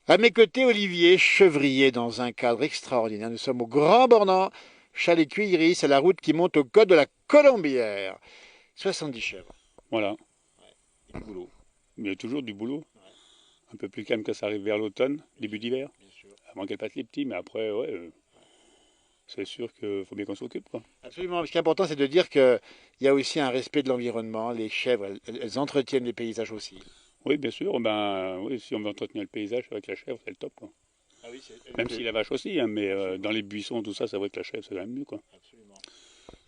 À mes côtés, Olivier, chevrier dans un cadre extraordinaire. Nous sommes au Grand Bornand, chalet Cuillery, c'est la route qui monte au col de la Colombière. 70 chèvres. Voilà, Et du boulot. il y a toujours du boulot. Ouais, Un peu plus calme quand ça arrive vers l'automne, début d'hiver, bien sûr. avant qu'elles passent les petits, mais après, ouais, c'est sûr qu'il faut bien qu'on s'occupe, quoi. Absolument. Ce qui est important, c'est de dire qu'il y a aussi un respect de l'environnement. Les chèvres, elles entretiennent les paysages aussi. Oui, bien sûr, ben, oui, si on veut entretenir le paysage avec la chèvre, c'est le top, quoi. Ah oui, Même si la vache aussi, hein, mais dans absolument, les buissons, tout ça, c'est vrai que la chèvre, c'est quand même mieux, quoi. absolument.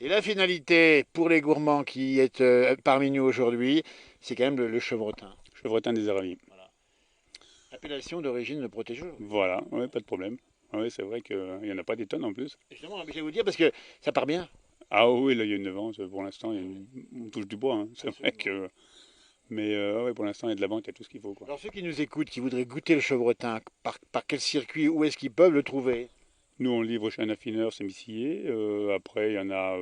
Et la finalité pour les gourmands qui est parmi nous aujourd'hui, c'est quand même le chevretin. Chevretin des Aravis. Voilà. Appellation d'origine protégeuse. Voilà, ouais, pas de problème. Oui, c'est vrai qu'il n'y en a pas des tonnes en plus. Justement, je vais vous dire parce que ça part bien. Ah oui, là, il y a une vente, pour l'instant, on touche du bois, hein. C'est vrai Absolument. que... Mais ouais, pour l'instant, il y a de la vente, il y a tout ce qu'il faut, quoi. Alors ceux qui nous écoutent, qui voudraient goûter le chevretin, par quel circuit, où est-ce qu'ils peuvent le trouver? Nous, on livre chez un affineur, c'est Missillé. Après, il y en a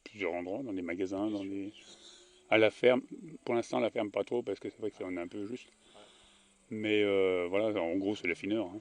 plusieurs endroits, dans des magasins, Bien dans sûr, des... bien sûr. à la ferme. Pour l'instant, à la ferme, pas trop, parce que c'est vrai que Ouais, on est un peu juste. ouais. Mais voilà, en gros, c'est l'affineur, hein.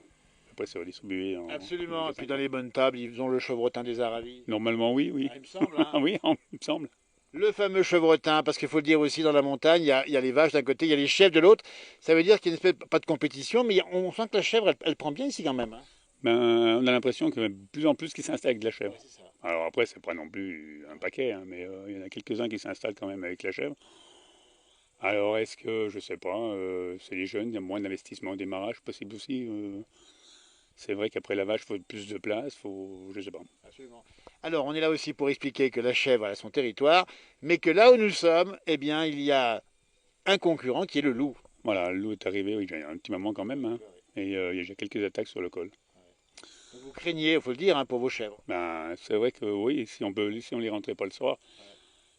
Après, ça va distribuer en Absolument. Et magasin, puis dans quoi. les bonnes tables, ils ont le chevretin des Aravis. Normalement, oui, oui. Ah, il me semble, hein. Oui, il me semble. Le fameux chevretin, parce qu'il faut le dire aussi, dans la montagne, il y a les vaches d'un côté, il y a les chèvres de l'autre. Ça veut dire qu'il y a une espèce, pas de compétition, mais on sent que la chèvre, elle prend bien ici quand même, hein. Ben, on a l'impression qu'il y a de plus en plus qui s'installent avec de la Ouais, chèvre. c'est ça. Alors après, c'est pas non plus un paquet, hein, mais il y en a quelques-uns qui s'installent quand même avec la chèvre. Alors est-ce que, je sais pas, c'est les jeunes, il y a moins d'investissement au démarrage, possible aussi. C'est vrai qu'après la vache, il faut plus de place, faut, je sais pas. Absolument. Alors, on est là aussi pour expliquer que la chèvre a son territoire, mais que là où nous sommes, eh bien, il y a un concurrent qui est le loup. Voilà, le loup est arrivé, oui, il y a un petit moment quand même, Un hein, peu, oui. et il y a déjà quelques attaques sur le col. Donc, vous craignez, il faut le dire, hein, pour vos chèvres. Ben, c'est vrai que oui, si on les rentrait pas le soir, Ouais,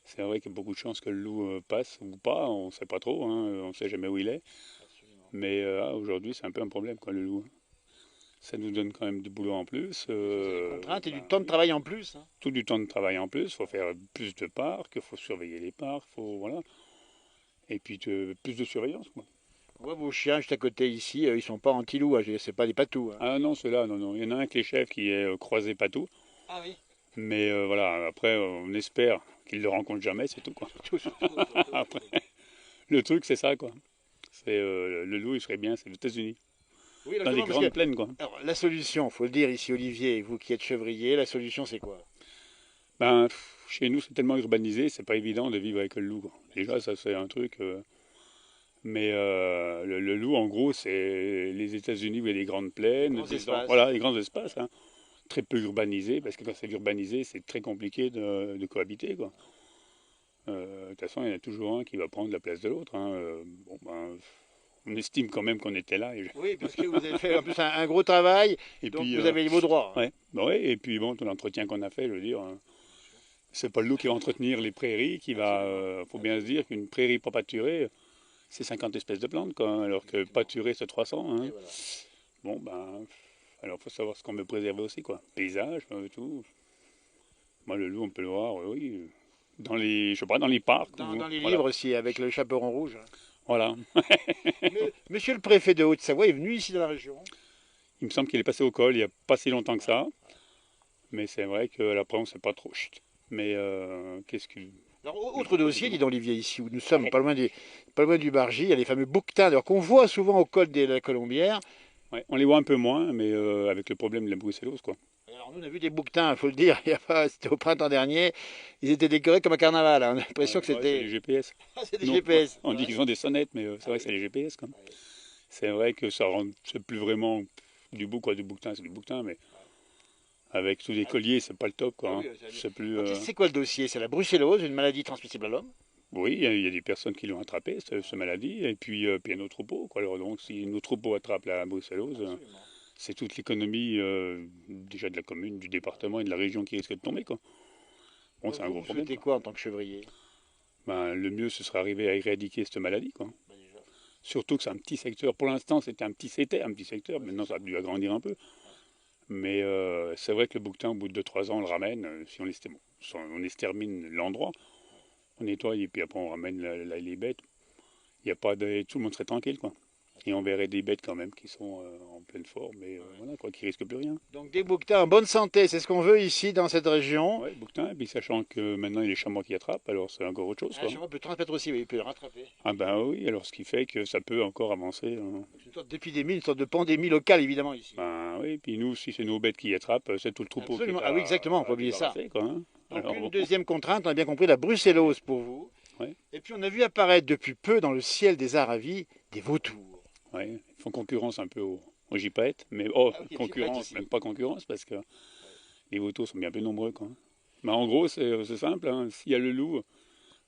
c'est vrai qu'il y a beaucoup de chances que le loup passe ou pas, on sait pas trop, hein, on sait jamais où il est. absolument. Mais aujourd'hui, c'est un peu un problème, quoi, le loup. Ça nous donne quand même du boulot en plus. Bien sûr, c'est des contraintes et du Ben temps de oui, travail en plus, hein. tout du temps de travail en plus. Il faut faire plus de parcs, il faut surveiller les parcs, faut voilà. Et puis plus de surveillance, quoi. On voit vos chiens juste à côté ici, ils sont pas anti-loup, hein, c'est pas des patous, hein. Ah non, ceux-là, non, non. Il y en a un avec les chefs qui est croisé patou. Ah oui. Mais voilà, après, on espère qu'il ne le rencontre jamais, c'est tout, quoi. Surtout, surtout, surtout, Après, surtout. le truc, c'est ça, quoi. C'est le loup, il serait bien, c'est les États-Unis. Oui, alors Dans les justement, parce que grandes plaines, quoi. alors, la solution, faut le dire ici, Olivier, vous qui êtes chevrier, la solution c'est quoi? Ben, chez nous, c'est tellement urbanisé, c'est pas évident de vivre avec le loup, quoi. Ouais, c'est Déjà, ça. ça, c'est un truc. Mais le loup, en gros, c'est les États-Unis où il y a des grandes Les plaines, grands espaces. voilà, des grands espaces, hein, très peu urbanisés, parce que quand c'est urbanisé, c'est très compliqué de cohabiter, quoi. De toute façon, il y en a toujours un qui va prendre la place de l'autre, hein. Bon, ben, on estime quand même qu'on était là. Oui, parce que vous avez fait en plus un gros travail, Et donc puis, vous avez vos droits, hein. ouais, bah ouais, et puis bon, tout l'entretien qu'on a fait, je veux dire, Bien sûr. c'est pas le loup qui va entretenir les prairies, Absolument. faut bien se Absolument. dire qu'une prairie pas pâturée, c'est 50 espèces de plantes, quoi, alors que Exactement. pâturée, c'est 300, Et hein. voilà. Bon, ben, alors faut savoir ce qu'on veut préserver aussi, quoi. Paysage, tout. Moi, le loup, on peut le voir, oui, je sais pas, dans les parcs, Dans les voilà. livres aussi, avec le chaperon rouge. Voilà. Mais, monsieur le préfet de Haute-Savoie est venu ici dans la région. Il me semble qu'il est passé au col il y a pas si longtemps que Ouais, ça, ouais. mais c'est vrai que après, on sait pas trop. Chut. Mais qu'est-ce que... Alors, Je autre vois pas dossier, dit exactement. Olivier, ici où nous sommes, Ouais. pas loin du Bargy, il y a les fameux bouquetins, alors qu'on voit souvent au col de la Colombière. Ouais, on les voit un peu moins, mais avec le problème de la brucellose, quoi. Alors, nous, on a vu des bouquetins, il faut le dire, c'était au printemps dernier, ils étaient décorés comme un carnaval, hein. On a l'impression Ouais, que ouais, c'est c'était les GPS. ah, c'est des Non, ouais, GPS, c'est on dit vrai. qu'ils ont des sonnettes, mais c'est Ah vrai que oui, c'est les GPS, quoi. oui. C'est vrai que ça rend, c'est plus vraiment du bouc, quoi, du bouquetin, c'est du bouquetin, mais Ouais. avec tous les Ah, colliers, c'est pas le top, quoi, ah hein. oui, C'est plus, donc c'est quoi le dossier? C'est la brucellose, une maladie transmissible à l'homme? oui, il y a des personnes qui l'ont attrapé, cette maladie, et puis il y a nos troupeaux, quoi. Alors donc, si nos troupeaux attrapent la brucellose, Absolument. c'est toute l'économie déjà de la commune, du département et de la région qui risque de tomber, quoi. Bon, Donc c'est un vous, gros vous problème, souhaitez quoi. quoi en tant que chevrier? Ben, le mieux, ce serait arriver à éradiquer cette maladie, quoi. Bah, déjà, Surtout que c'est un petit secteur. Pour l'instant, c'était un petit secteur. ouais, c'est Maintenant, ça ça. a dû agrandir un peu. Ouais. Mais c'est vrai que le bouquetin, au bout de 2 3 ans, on le ramène. Si on extermine l'endroit, on nettoie et puis après on ramène les bêtes. Il y a pas de, tout le monde serait tranquille, quoi. Ah, Et on verrait des bêtes quand même qui sont en pleine forme, mais voilà, quoi, qui risquent plus rien. Donc des bouquetins en bonne santé, c'est ce qu'on veut ici dans cette région. Ouais, bouquetin, et puis sachant que maintenant il y a les chamois qui attrapent, alors c'est encore autre chose, Un quoi. chameau peut transmettre aussi, oui, il peut le rattraper. Ah ben oui, alors ce qui fait que ça peut encore avancer, hein. C'est une sorte d'épidémie, une sorte de pandémie locale évidemment ici. Ben oui, puis nous, si c'est nos bêtes qui attrapent, c'est tout le troupeau qui est Absolument. Ah oui, exactement, faut à oublier ça. débarrasser, quoi, hein. Donc Alors une bon, deuxième contrainte, on a bien compris, la brucellose pour vous. ouais, Et puis on a vu apparaître depuis peu dans le ciel des Aravis des vautours. ouais, ils font concurrence un peu aux gypaètes, mais oh, Ah oui, il y a le gypaète concurrence, aussi. même pas concurrence, parce que les vautours sont bien plus nombreux, quoi. Mais en gros, c'est simple, hein. S'il y a le loup,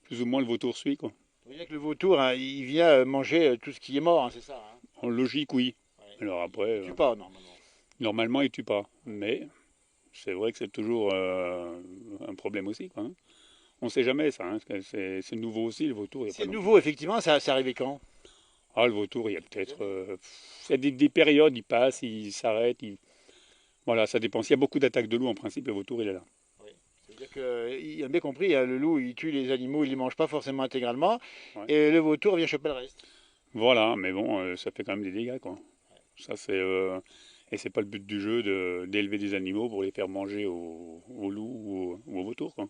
plus ou moins le vautour suit, quoi. Vous voyez que le vautour, hein, il vient manger tout ce qui est mort, hein, c'est ça. Hein. En logique, oui. Ouais. Alors après, Il tue pas normalement. normalement, il tue pas, mais c'est vrai que c'est toujours un problème aussi, quoi, hein. On ne sait jamais ça, hein, parce que c'est nouveau aussi, le vautour. Il y a pas C'est non- nouveau, effectivement, ça c'est arrivé quand? Ah, le vautour, il y a peut-être. C'est des périodes, il passe, il s'arrête. Voilà, ça dépend. S'il y a beaucoup d'attaques de loup, en principe, le vautour, il est là. Oui. C'est-à-dire qu'il a bien compris, hein, le loup, il tue les animaux, il les mange pas forcément intégralement, Ouais. et le vautour vient choper le reste. Voilà, mais bon, ça fait quand même des dégâts, quoi. Ça, et c'est pas le but du jeu d'élever des animaux pour les faire manger au loup ou au vautour, quoi.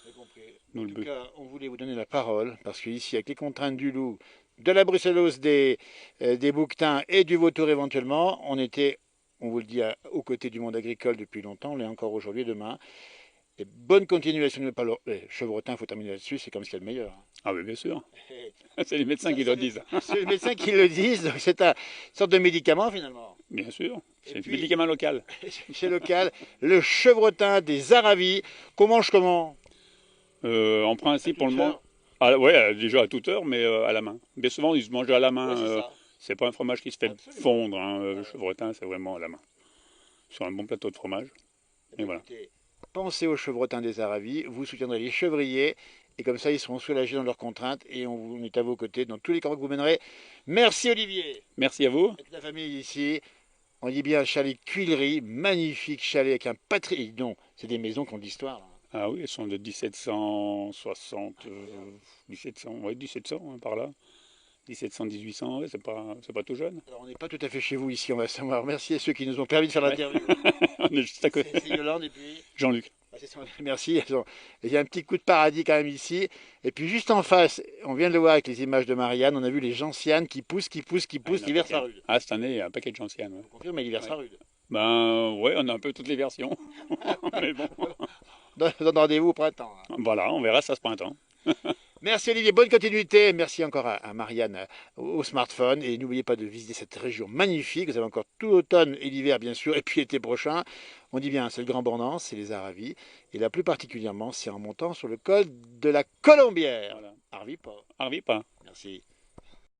J'ai compris. Nous, En le tout but. cas, on voulait vous donner la parole, parce qu'ici, avec les contraintes du loup, de la brucellose, des bouquetins et du vautour éventuellement, on était, on vous le dit, aux côtés du monde agricole depuis longtemps, on l'est encore aujourd'hui et demain. Et bonne continuation. Les chevrotins, il faut terminer là-dessus, c'est comme ce qu'il y a de meilleur. Ah, mais bien sûr. Hein. C'est les médecins qui le disent. C'est les médecins qui le disent, donc c'est une sorte de médicament finalement. Bien sûr. Et C'est un puis, médicament local. chez local, le chevrotin des Aravis, qu'on mange comment? En À principe, pour le toute moment. heure. Ah, ouais, déjà à toute heure, mais à la main. Bien souvent, ils se mangent à la Ouais, main. c'est ça. C'est pas un fromage qui se fait Absolument. fondre, hein. Ouais, Le ouais. chevretin, c'est vraiment à la main. Sur un bon plateau de fromage. Eh Et bien, voilà. écoutez, pensez aux chevrotins des Aravis, vous soutiendrez les chevriers, et comme ça ils seront soulagés dans leurs contraintes, et on est à vos côtés dans tous les combats que vous mènerez. Merci Olivier, Merci à vous. et toute la famille ici. On dit bien un chalet Tuileries, magnifique chalet avec un patrimoine. Non, c'est des maisons qui ont de l'histoire, là. Ah oui, elles sont de 1760, 1700, ouais, 1700, hein, par là. 1700, 1800, ouais, c'est pas tout jeune. Alors on n'est pas tout à fait chez vous ici, on va savoir remercier ceux qui nous ont permis de faire Ouais. l'interview. On est juste à côté. C'est Yolande et puis... Jean-Luc. Merci. Il y a un petit coup de paradis quand même ici. Et puis juste en face, on vient de le voir avec les images de Marianne, on a vu les gentianes qui poussent, qui poussent, qui Ah, il y poussent, en a un l'hiver paquet. sera rude. Ah, cette année, il y a un paquet de gentianes, ouais. Je confirme, mais l'hiver Ouais. sera rude. Ben ouais, on a un peu toutes les versions. Mais bon, Donne rendez-vous au printemps. Hein. voilà, on verra ça ce printemps. Merci Olivier, bonne continuité. Merci encore à Marianne au smartphone. Et n'oubliez pas de visiter cette région magnifique. Vous avez encore tout l'automne et l'hiver, bien sûr, et puis l'été prochain. On dit bien, c'est le Grand Bornand, c'est les Aravis. Et là, plus particulièrement, c'est en montant sur le col de la Colombière. Voilà. Arvipa. Arrive pas. Merci.